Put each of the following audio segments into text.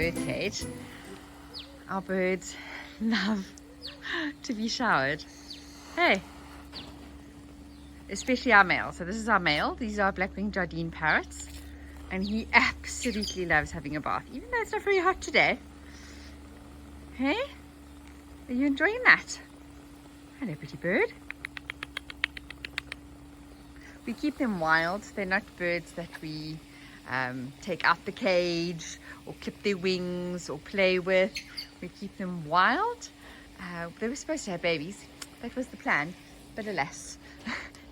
bird cage. Our birds love to be showered. Hey, especially our male. So this is our male. These are black-winged Jardine parrots, and he absolutely loves having a bath, even though it's not very hot today. Hey, are you enjoying that? Hello, pretty bird. We keep them wild. They're not birds that we take out the cage or clip their wings or play with. We keep them wild. They were supposed to have babies. That was the plan, but alas,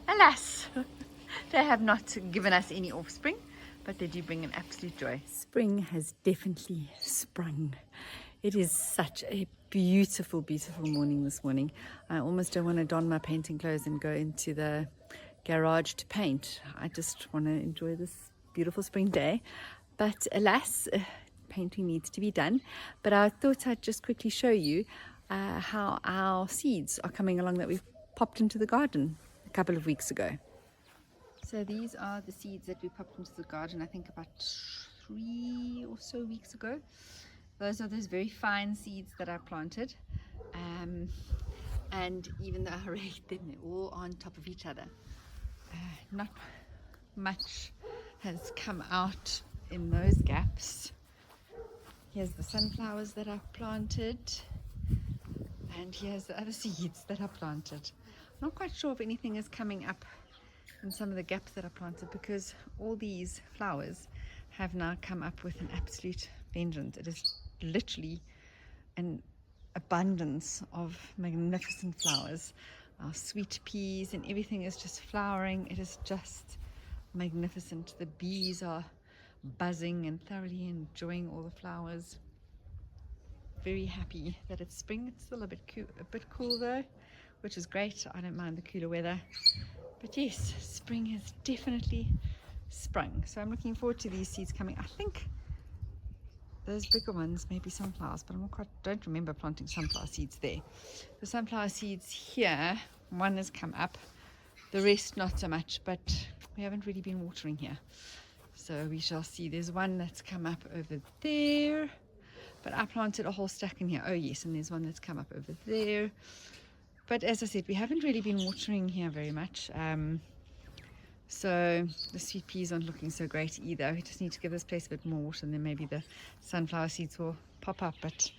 alas, they have not given us any offspring, but they do bring an absolute joy. Spring has definitely sprung. It is such a beautiful, beautiful morning this morning. I almost don't want to don my painting clothes and go into the garage to paint. I just want to enjoy this beautiful spring day. But alas, painting needs to be done. But I thought I'd just quickly show you how our seeds are coming along that we've popped into the garden a couple of weeks ago. So these are the seeds that we popped into the garden, I think about 3 or so weeks ago. Those are those very fine seeds that I planted. And even though I raked them, they're all on top of each other. Not much has come out in those gaps. Here's the sunflowers that I've planted, and here's the other seeds that I planted. I'm not quite sure if anything is coming up in some of the gaps that I planted, because all these flowers have now come up with an absolute vengeance. It is literally an abundance of magnificent flowers. Our sweet peas and everything is just flowering. It is just magnificent. The bees are buzzing and thoroughly enjoying all the flowers. Very happy that it's spring. It's still a bit cool though, which is great. I don't mind the cooler weather. But yes, spring has definitely sprung. So I'm looking forward to these seeds coming. I think those bigger ones may be sunflowers, but don't remember planting sunflower seeds there. The sunflower seeds here, one has come up, the rest not so much, but we haven't really been watering here. So we shall see. There's one that's come up over there, but I planted a whole stack in here. Oh yes, and there's one that's come up over there. But as I said, we haven't really been watering here very much. So the sweet peas aren't looking so great either. We just need to give this place a bit more water, and then maybe the sunflower seeds will pop up. But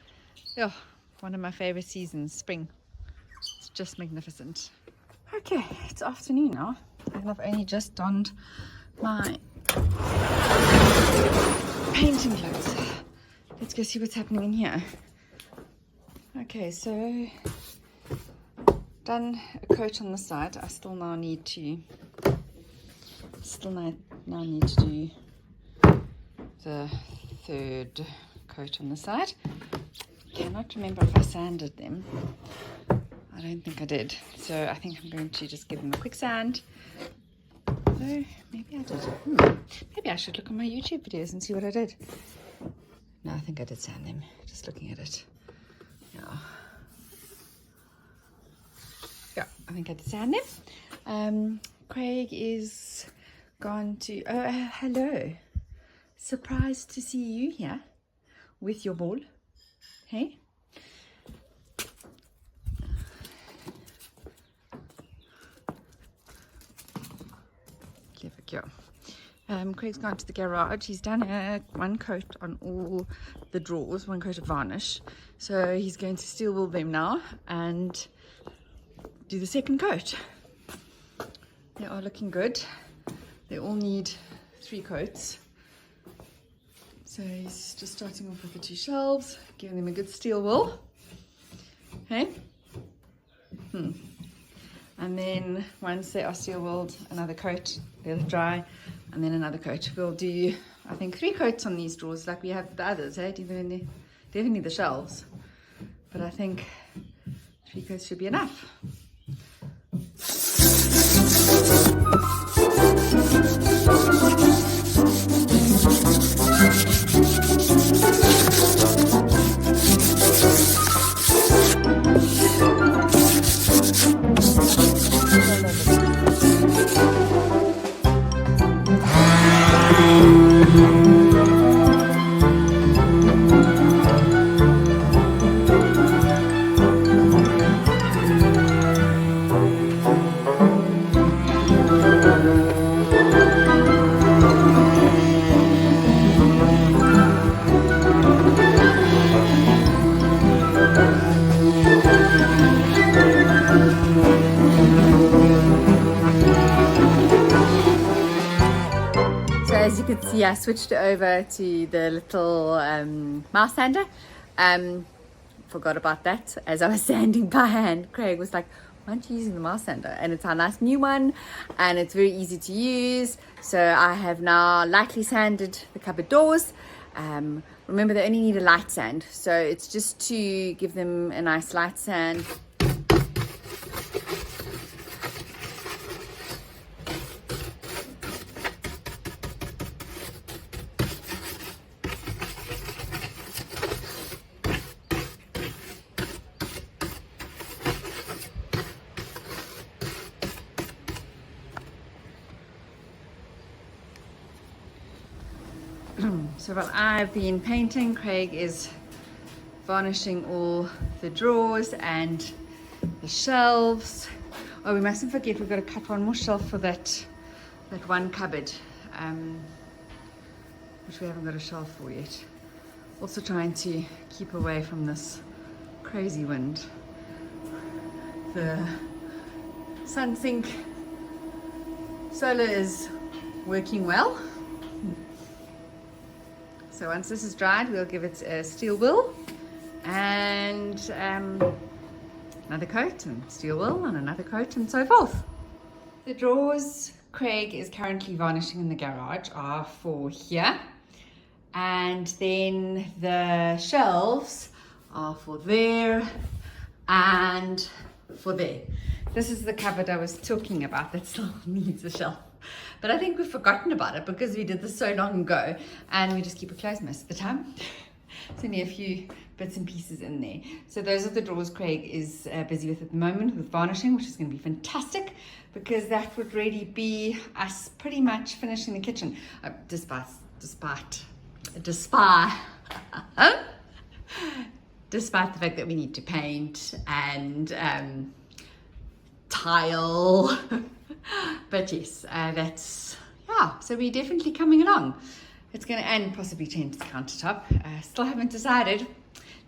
oh, one of my favorite seasons, spring. It's just magnificent. Okay, it's afternoon now, and I've only just donned my painting clothes. Let's go see what's happening in here. Okay, so done a coat on the side. I still now need to do the third coat on the side. Cannot remember if I sanded them. I don't think I did. So I think I'm going to just give them a quick sand. No, maybe I did. Maybe I should look on my YouTube videos and see what I did. No, I think I did sand them. Just looking at it. Yeah, I think I did sand them. Craig is gone to... Oh, hello. Surprised to see you here with your ball. Hey? Clever girl. Craig's gone to the garage. He's done one coat on all the drawers, one coat of varnish. So he's going to steel wool them now and do the second coat. They are looking good. They all need 3 coats. So he's just starting off with the 2 shelves, giving them a good steel wool. Okay. And then once they are steel wooled, another coat, let it dry, and then another coat. We'll do, I think, 3 coats on these drawers like we have the others, definitely the shelves. But I think 3 coats should be enough. yeah, I switched it over to the little mouse sander. Forgot about that as I was sanding by hand. Craig was like, why aren't you using the mouse sander? And it's our nice new one, and it's very easy to use. So I have now lightly sanded the cupboard doors. Remember, they only need a light sand, so it's just to give them a nice light sand. So while I've been painting, Craig is varnishing all the drawers and the shelves. Oh, we mustn't forget we've got to cut one more shelf for that one cupboard, which we haven't got a shelf for yet. Also trying to keep away from this crazy wind. The sun sink solar is working well. So once this is dried, we'll give it a steel wool and another coat, and steel wool and another coat, and so forth. The drawers Craig is currently varnishing in the garage are for here, and then the shelves are for there and for there. This is the cupboard I was talking about that still needs a shelf. But I think we've forgotten about it because we did this so long ago, and we just keep it closed most of the time. There's only a few bits and pieces in there. So those are the drawers Craig is busy with at the moment, with varnishing, which is going to be fantastic, because that would really be us pretty much finishing the kitchen, despite the fact that we need to paint and tile. But yes, that's, yeah, so we're definitely coming along. It's going to, and possibly change the countertop. Still haven't decided.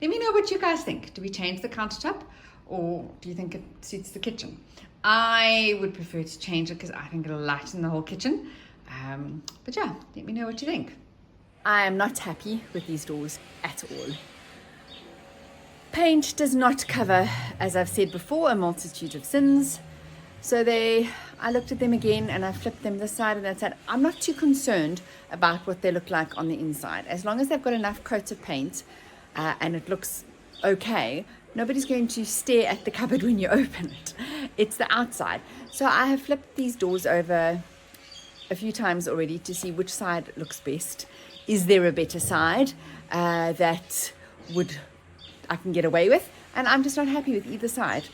Let me know what you guys think. Do we change the countertop, or do you think it suits the kitchen? I would prefer to change it because I think it'll lighten the whole kitchen. But yeah, let me know what you think. I am not happy with these doors at all. Paint does not cover, as I've said before, a multitude of sins. So I looked at them again and I flipped them this side and that side. I'm not too concerned about what they look like on the inside. As long as they've got enough coats of paint and it looks okay, nobody's going to stare at the cupboard when you open it. It's the outside. So I have flipped these doors over a few times already to see which side looks best. Is there a better side that I can get away with? And I'm just not happy with either side.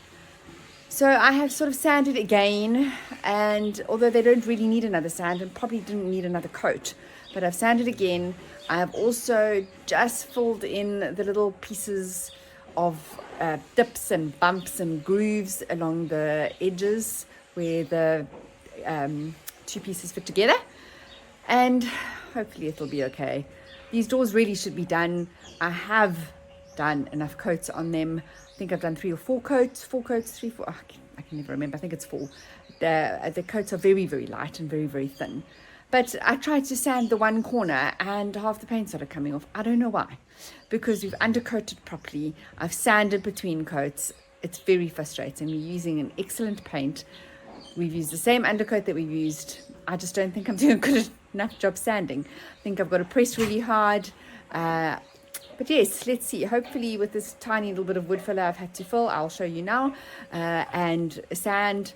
So I have sort of sanded again, and although they don't really need another sand and probably didn't need another coat, but I've sanded again. I have also just filled in the little pieces of dips and bumps and grooves along the edges where the two pieces fit together, and hopefully it'll be okay. These doors really should be done. I have done enough coats on them. I think I've done 3 or 4 coats, 4 coats, 3, 4, I can never remember. I think it's 4. The coats are very, very light and very, very thin. But I tried to sand the one corner and half the paint started coming off. I don't know why. Because we've undercoated properly. I've sanded between coats. It's very frustrating. We're using an excellent paint. We've used the same undercoat that we've used. I just don't think I'm doing a good enough job sanding. I think I've got to press really hard. But yes, let's see. Hopefully with this tiny little bit of wood filler I've had to fill, I'll show you now, and sand,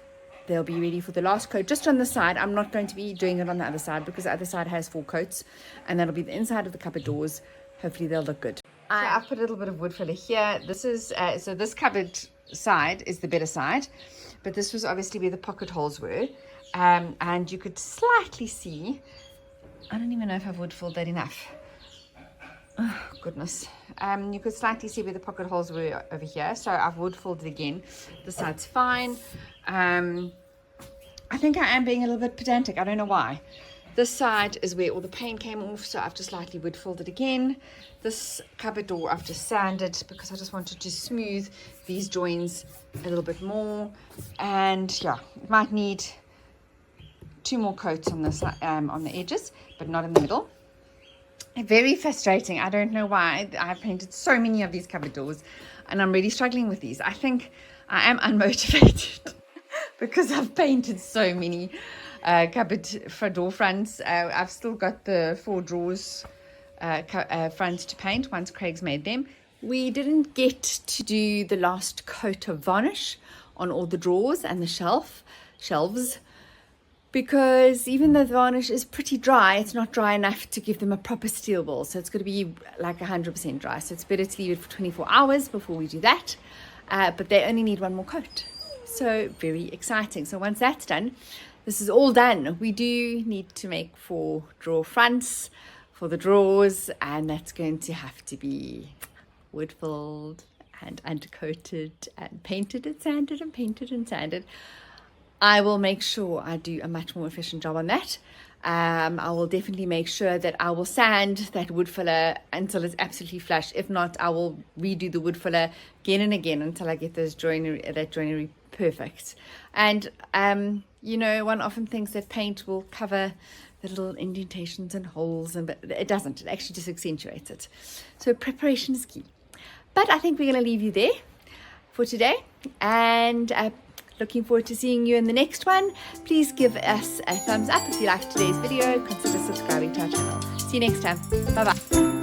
they'll be ready for the last coat. Just on the side, I'm not going to be doing it on the other side because the other side has 4 coats, and that'll be the inside of the cupboard doors. Hopefully they'll look good. I've put a little bit of wood filler here. This is, so this cupboard side is the better side, but this was obviously where the pocket holes were, and you could slightly see, I don't even know if I've wood filled that enough. Oh, goodness. You could slightly see where the pocket holes were over here, so I've wood filled it again. This side's fine. I think I am being a little bit pedantic. I don't know why. This side is where all the paint came off, so I've just lightly wood filled it again. This cupboard door I've just sanded because I just wanted to smooth these joins a little bit more. And yeah, it might need 2 more coats on this on the edges, but not in the middle. Very frustrating. I don't know why. I've painted so many of these cupboard doors and I'm really struggling with these. I think I am unmotivated because I've painted so many cupboard door fronts. I've still got the 4 drawers fronts to paint once Craig's made them. We didn't get to do the last coat of varnish on all the drawers and the shelves, because even though the varnish is pretty dry, it's not dry enough to give them a proper steel ball. So it's going to be like 100% dry. So it's better to leave it for 24 hours before we do that. But they only need 1 more coat. So very exciting. So once that's done, this is all done. We do need to make 4 drawer fronts for the drawers, and that's going to have to be wood filled and undercoated and painted and sanded and painted and sanded. I will make sure I do a much more efficient job on that. I will definitely make sure that I will sand that wood filler until it's absolutely flush. If not, I will redo the wood filler again and again until I get that joinery perfect. And you know, one often thinks that paint will cover the little indentations and holes, but it doesn't. It actually just accentuates it. So preparation is key. But I think we're going to leave you there for today, and looking forward to seeing you in the next one. Please give us a thumbs up if you liked today's video. Consider subscribing to our channel. See you next time. Bye bye.